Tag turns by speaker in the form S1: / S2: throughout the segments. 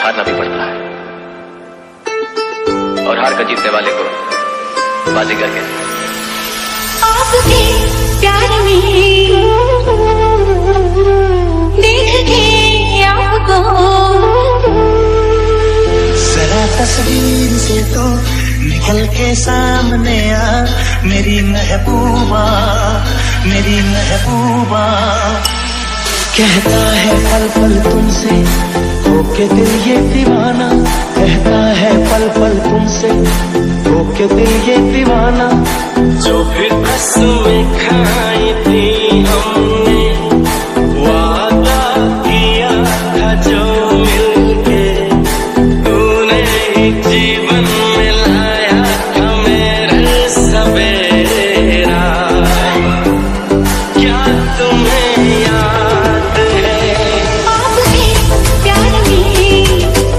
S1: हारना भी पड़ता है, और हार कर जीतने वाले को बाजीगर कहते हैं।
S2: आपके प्यार में देख के आपको
S3: जरा तस्वीर से तो निकल के सामने आ, मेरी महबूबा, मेरी महबूबा। कहता है पल पल तुमसे होके दिल ये दीवाना, कहता है पल पल तुमसे होके दिल ये दीवाना। जो फिर कसमें खाई थी हमने, वादा किया था जो मिलके, तूने जीवन में लाया था मेरे सवेरा। क्या तुम्हें याद है?
S2: आपके प्यार में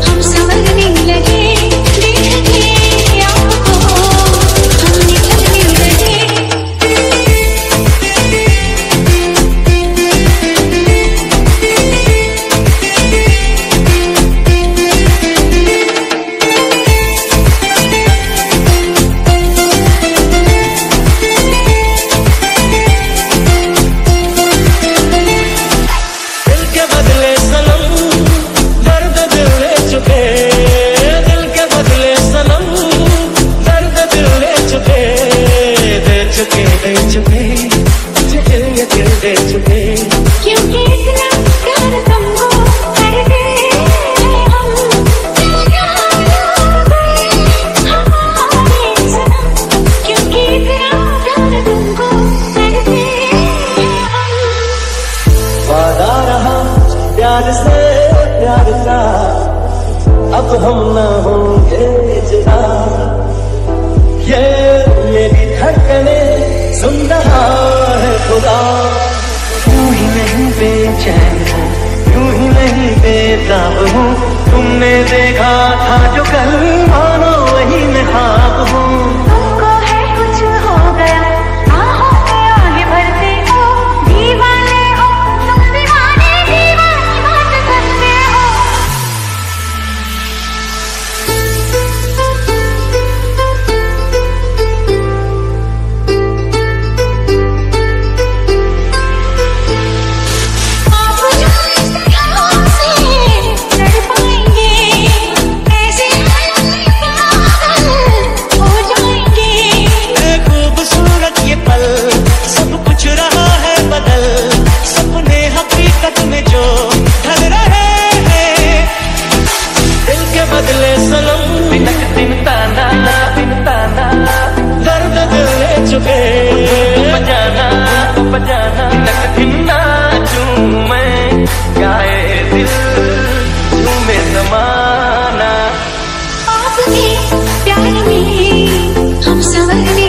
S2: हम समझने लगे, देख के आपको हम निकलने लगे।
S3: दिल के बदले सनम दर्द दिल ले चुके, दिल के बदले सनम दर्द दिल ले चुके, दे चुके, दे चुके, दिल ये दिल दे चुके।
S2: क्योंकि इतना प्यार तुमको करते हैं हम, हमारे सनम। क्योंकि इतना प्यार तुमको करते हैं हम।
S3: वादा रहा प्यार से प्यार का, अब हम न होंगे जुदा। ये मेरी धड़कने सुन रहा है खुदा। यूं ही नहीं बेचैन हूँ, यूं ही नहीं बेताब हूँ, तुमने देखा था जो कल मानो वही मैं ख्वाब हूँ।
S2: तुमको है कुछ हो गया, आहों में आगे भरते हो, दीवाने हो तुम, दीवाने दीवानी बात करते हो। आप जाने कहाँ से लड़ पाएंगे, ऐसे हालत में पागल हो जाएंगे।
S3: है खूबसूरत ये पल, सब कुछ रहा है बदल, सपने हकीकत में जो ढल रहे हैं। दिल के बदले सनम बिनक दिन ताना, दर्द दिल ले चुके, बजाना बजाना बिनक दिन नाचूं मैं, गाए दिल झूमे जमाना।
S2: आपके प्यार में हम संवरने